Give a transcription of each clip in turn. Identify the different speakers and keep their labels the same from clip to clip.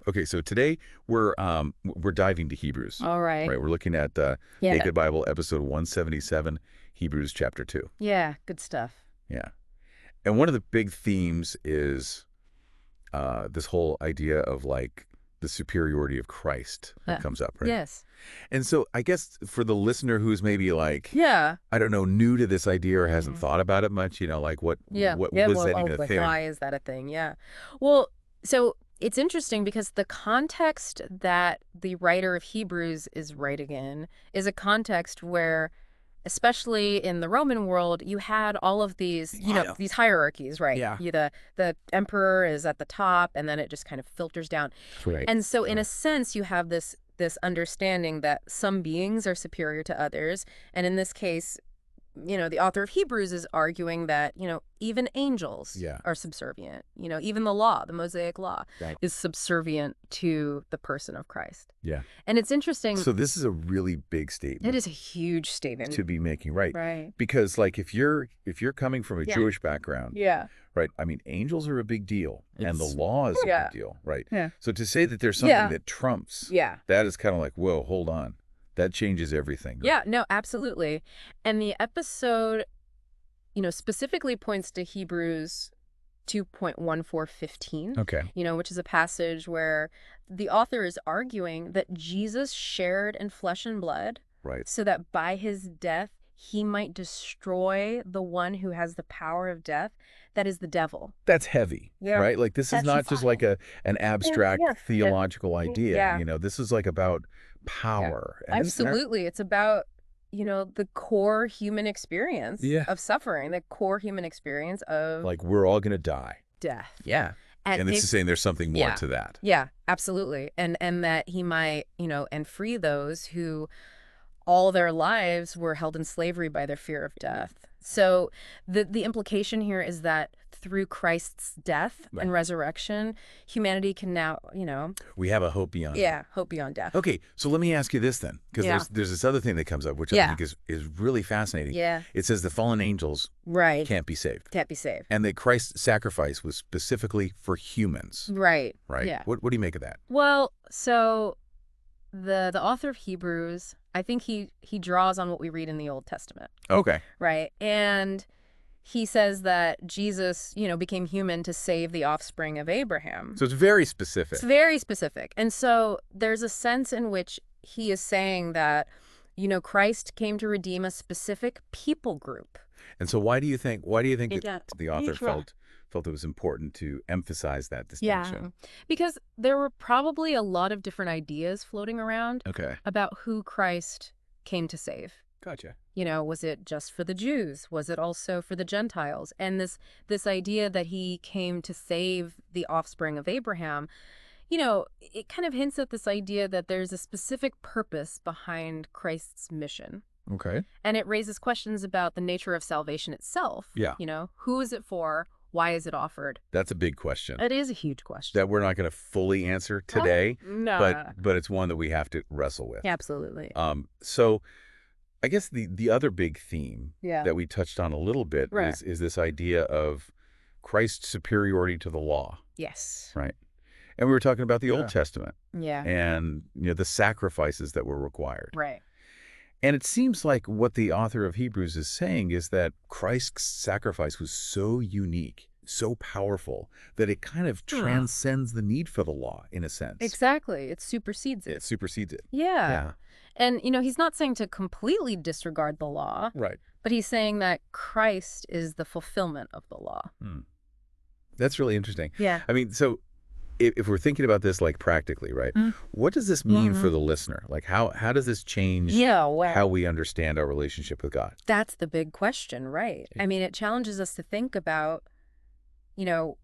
Speaker 1: Okay, so today we're diving to Hebrews.
Speaker 2: All right.
Speaker 1: Right, we're looking at
Speaker 2: Yeah.
Speaker 1: Naked Bible, episode 177, Hebrews chapter 2.
Speaker 2: Yeah. Good stuff.
Speaker 1: Yeah. And one of the big themes is this whole idea of like the superiority of Christ that comes up, right?
Speaker 2: Yes.
Speaker 1: And so I guess for the listener who's maybe like,
Speaker 2: Yeah.
Speaker 1: I don't know, new to this idea or hasn't thought about it much, like
Speaker 2: Yeah.
Speaker 1: what
Speaker 2: Yeah.
Speaker 1: was
Speaker 2: Well,
Speaker 1: that even a
Speaker 2: like,
Speaker 1: thing?
Speaker 2: why is that a thing? Yeah. Well, so it's interesting because the context that the writer of Hebrews is writing in is a context where, especially in the Roman world, you had all of these,
Speaker 1: Yeah.
Speaker 2: these hierarchies, right?
Speaker 1: Yeah.
Speaker 2: The emperor is at the top, and then it just kind of filters down.
Speaker 1: Right.
Speaker 2: And so in a sense, you have this understanding that some beings are superior to others. And in this case, the author of Hebrews is arguing that, even angels
Speaker 1: Yeah.
Speaker 2: are subservient. Even the law, the Mosaic law,
Speaker 1: Right.
Speaker 2: is subservient to the person of Christ.
Speaker 1: Yeah.
Speaker 2: And it's interesting.
Speaker 1: So this is a really big statement
Speaker 2: It is a huge statement.
Speaker 1: to be making, right?
Speaker 2: Right.
Speaker 1: Because like if you're coming from a
Speaker 2: Yeah.
Speaker 1: Jewish background,
Speaker 2: Yeah.
Speaker 1: right? I mean, angels are a big deal, and the
Speaker 2: It's-
Speaker 1: law is a
Speaker 2: Yeah.
Speaker 1: big deal, right?
Speaker 2: Yeah.
Speaker 1: So to say that there's something
Speaker 2: Yeah.
Speaker 1: that trumps,
Speaker 2: Yeah.
Speaker 1: that is kind of like, whoa, hold on, that changes everything.
Speaker 2: Yeah, no, absolutely. And the episode, specifically points to Hebrews 2.1415,
Speaker 1: Okay.
Speaker 2: which is a passage where the author is arguing that Jesus shared in flesh and blood
Speaker 1: Right.
Speaker 2: so that by his death, he might destroy the one who has the power of death, that is the devil.
Speaker 1: That's heavy,
Speaker 2: Yeah.
Speaker 1: right? Like this is
Speaker 2: That's
Speaker 1: not just like an abstract
Speaker 2: yeah.
Speaker 1: theological idea.
Speaker 2: Yeah.
Speaker 1: This is like about power. And
Speaker 2: Absolutely. It's about, the core human experience
Speaker 1: Yeah.
Speaker 2: of suffering, the core human experience of
Speaker 1: like we're all gonna die.
Speaker 2: death.
Speaker 1: Yeah. And this is saying there's something more
Speaker 2: Yeah.
Speaker 1: to that.
Speaker 2: Yeah, absolutely. And that he might, and free those who all their lives were held in slavery by their fear of death. So the implication here is that through Christ's death
Speaker 1: Right.
Speaker 2: and resurrection, humanity can now,
Speaker 1: We have a hope beyond.
Speaker 2: hope beyond death.
Speaker 1: Okay, so let me ask you this then, because
Speaker 2: Yeah.
Speaker 1: there's this other thing that comes up, which I
Speaker 2: Yeah.
Speaker 1: think is really fascinating.
Speaker 2: Yeah,
Speaker 1: It says the fallen angels
Speaker 2: right.
Speaker 1: can't be saved,
Speaker 2: Can't be saved.
Speaker 1: and that Christ's sacrifice was specifically for humans,
Speaker 2: Right.
Speaker 1: right?
Speaker 2: Yeah.
Speaker 1: What do you make of that?
Speaker 2: Well, so the author of Hebrews, I think he draws on what we read in the Old Testament.
Speaker 1: Okay.
Speaker 2: Right. And he says that Jesus, became human to save the offspring of Abraham.
Speaker 1: So it's very specific.
Speaker 2: It's very specific. And so there's a sense in which he is saying that, Christ came to redeem a specific people group.
Speaker 1: And so why do you think
Speaker 2: It
Speaker 1: that
Speaker 2: does.
Speaker 1: the author
Speaker 2: Sure.
Speaker 1: felt it was important to emphasize that distinction?
Speaker 2: Because there were probably a lot of different ideas floating around
Speaker 1: Okay.
Speaker 2: about who Christ came to save.
Speaker 1: Gotcha.
Speaker 2: Was it just for the Jews? Was it also for the Gentiles? And this idea that he came to save the offspring of Abraham, it kind of hints at this idea that there's a specific purpose behind Christ's mission.
Speaker 1: Okay.
Speaker 2: And it raises questions about the nature of salvation itself.
Speaker 1: Yeah.
Speaker 2: Who is it for? Why is it offered?
Speaker 1: That's a big question
Speaker 2: It is a huge question.
Speaker 1: that we're not going to fully answer today,
Speaker 2: No.
Speaker 1: but it's one that we have to wrestle with.
Speaker 2: Absolutely.
Speaker 1: So I guess the other big theme
Speaker 2: Yeah.
Speaker 1: that we touched on a little bit
Speaker 2: Right.
Speaker 1: is this idea of Christ's superiority to the law,
Speaker 2: Yes.
Speaker 1: right? And we were talking about the
Speaker 3: Yeah.
Speaker 1: Old Testament
Speaker 2: Yeah.
Speaker 1: and the sacrifices that were required.
Speaker 2: Right.
Speaker 1: And it seems like what the author of Hebrews is saying is that Christ's sacrifice was so unique, so powerful, that it kind of transcends the need for the law in a sense.
Speaker 2: Exactly. It supersedes
Speaker 1: It
Speaker 2: it.
Speaker 1: supersedes it.
Speaker 2: Yeah. And, he's not saying to completely disregard the law,
Speaker 1: Right.
Speaker 2: but he's saying that Christ is the fulfillment of the law.
Speaker 1: That's really interesting.
Speaker 2: Yeah.
Speaker 1: I mean, so if we're thinking about this like practically, right? What does this mean for the listener? Like how does this change how we understand our relationship with God?
Speaker 2: That's the big question, right? I mean, it challenges us to think about,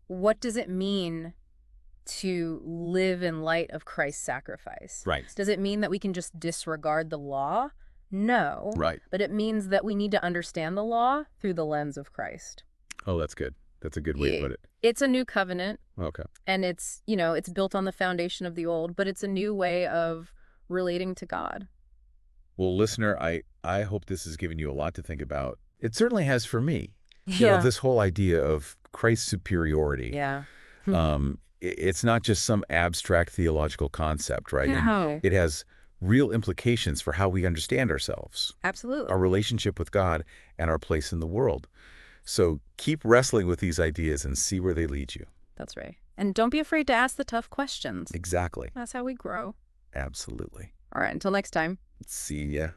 Speaker 2: what does it mean to live in light of Christ's sacrifice?
Speaker 1: Right.
Speaker 2: Does it mean that we can just disregard the law? No.
Speaker 1: Right.
Speaker 2: But it means that we need to understand the law through the lens of Christ.
Speaker 1: Oh, that's good. That's a good way to put it.
Speaker 2: It's a new covenant,
Speaker 1: Okay.
Speaker 2: and it's built on the foundation of the old, but it's a new way of relating to God.
Speaker 1: Well, listener, I hope this has given you a lot to think about. It certainly has for me. This whole idea of Christ's superiority.
Speaker 2: Yeah.
Speaker 1: It's not just some abstract theological concept, right? And
Speaker 2: No.
Speaker 1: it has real implications for how we understand ourselves,
Speaker 2: Absolutely.
Speaker 1: our relationship with God, and our place in the world. So keep wrestling with these ideas and see where they lead you.
Speaker 2: That's right. And don't be afraid to ask the tough questions.
Speaker 1: Exactly.
Speaker 2: That's how we grow.
Speaker 1: Absolutely.
Speaker 2: All right, until next time.
Speaker 1: See ya.